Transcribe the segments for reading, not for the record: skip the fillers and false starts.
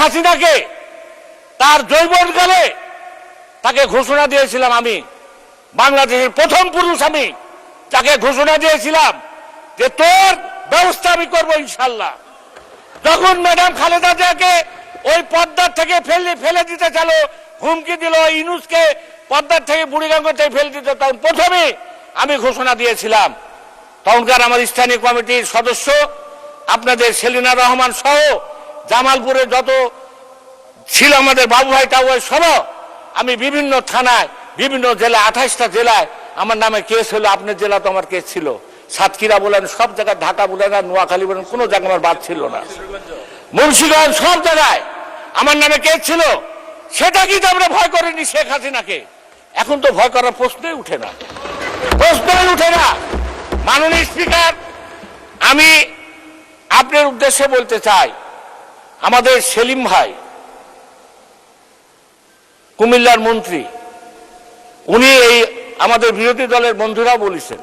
হাসিনাকে তার যৌবনকালে তাকে ঘোষণা দিয়েছিলাম, আমি বাংলাদেশের প্রথম পুরুষ, আমি তাকে ঘোষণা দিয়েছিলাম যে তোর ব্যবস্থা আমি করবো ইনশাল্লাহ। যখন ম্যাডাম খালেদা জিয়াকে ওই পদ্মার থেকে ফেলে দিতে চাল, হুমকি দিল ইউনূসকে পদ্মার থেকে বুড়িগঙ্গা থেকে ফেলে দিতে, তখন প্রথমে আমি ঘোষণা দিয়েছিলাম। তখনকার আমার স্থানীয় কমিটির সদস্য আপনাদের সেলিনা রহমান সহ জামালপুরে যত ছিল আমাদের বাবু ভাই টাবু ভাই সহ, আমি বিভিন্ন থানায় বিভিন্ন জেলায় 28টা জেলায় আমার নামে কেস হলো। আপনার জেলা তো আমার কেস ছিল, সাতক্ষীরা বলেন, সব জায়গায়, ঢাকা বলেন আর নোয়াখালী বলেন, কোনো জায়গায় আমার বাদ ছিল না, মুন্সিগঞ্জ সব জায়গায় আমার নামে কেস ছিল। সেটা কিন্তু আমরা ভয় করিনি শেখ হাসিনাকে। এখন তো ভয় করার প্রশ্নই উঠে না, প্রশ্নই উঠে না। মাননীয় স্পিকার, আমি আপনার উদ্দেশ্যে বলতে চাই, আমাদের সেলিম ভাই কুমিল্লার মন্ত্রী, উনি এই আমাদের বিরোধী দলের বন্ধুরাও বলেছেন,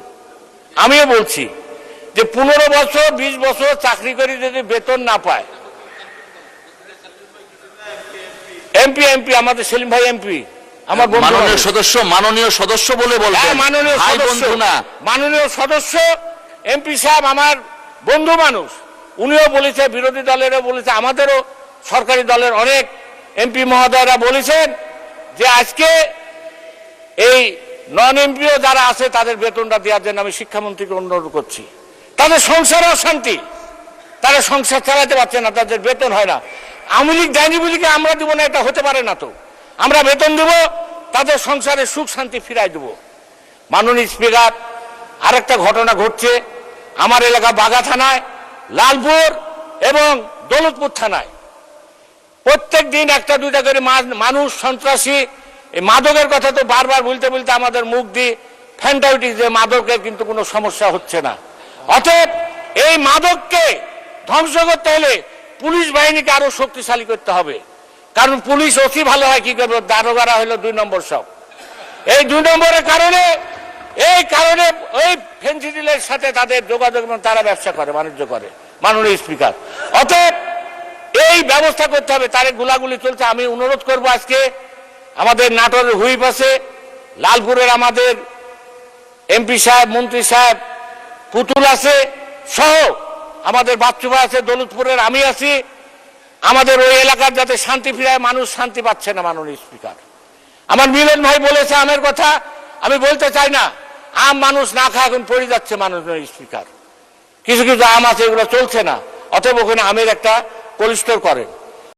আমিও বলছি যে 15 বছর 20 বছর চাকরি করে যদি বেতন না পায়, এমপি আমাদের সেলিম ভাই এমপি, আমার মাননীয় সদস্য বলে বলবেন, মাননীয় সদস্য এমপি সাহেব আমার বন্ধু মানুষ, উনিও বলেছে, বিরোধী দলেরও বলেছে, আমাদেরও সরকারি দলের অনেক এমপি মহোদয়রা বলেছেন যে আজকে এই নন এমপিও যারা আছে তাদের বেতনটা দেওয়ার জন্য আমি শিক্ষামন্ত্রীকে অনুরোধ করছি। তাদের সংসার অশান্তি, তারা সংসার চালাতে পারছে না, তাদের বেতন হয় না। আওয়ামী লীগ দেয়নি বলে কি আমরা দিব না? এটা হতে পারে না তো। আমরা বেতন দেব, তাদের সংসারে সুখ শান্তি ফিরাই দেব। মাননীয় স্পিকার, আরেকটা ঘটনা ঘটছে আমার এলাকা বাগা থানায়, লালপুর এবং দৌলতপুর থানায়। প্রত্যেক দিন একটা দুইটা করে মানুষ সন্ত্রাসী, এই মাদকের কথা তো বারবার বলতে বলতে আমাদের মুখ দিয়ে ফ্যান্টাইটিস, যে মাদকের কিন্তু কোনো সমস্যা হচ্ছে না। অতএব এই মাদককে ধ্বংস করতে হলে পুলিশ বাহিনীকে আরো শক্তিশালী করতে হবে। কারণ পুলিশ অতি ভালো হয়, কি করবে, দারোগারা হলো 2 নম্বর সব। এই 2 নম্বরের কারণে ওই ফেন্সিডিলের সাথে তাদের যোগাযোগ, তারা ব্যবসা করে, বাণিজ্য করে। মাননীয় স্পিকার, অতএব এই ব্যবস্থা করতে হবে। তারে গুলাগুলি চলছে। আমি অনুরোধ করব, আজকে আমাদের নাটোরের হুইপ আছে, লালপুরের আমাদের এমপি সাহেব, মন্ত্রী সাহেব পুতুল আছে, সহ আমাদের বাচ্চুভা আছে, দৌলতপুরের আমি আছি। আমাদের ওই এলাকার যাতে শান্তি ফিরায়, মানুষ শান্তি পাচ্ছে না। মাননীয় স্পিকার, আমার মিলন ভাই বলেছে আমের কথা, আমি বলতে চাই না, আম মানুষ না খায় এখন পড়ে যাচ্ছে। মাননীয় স্পিকার, কিছু কিছু আম আছে, এগুলো চলছে না। অতএব ওখানে আমের একটা কোল্ড স্টোর করেন।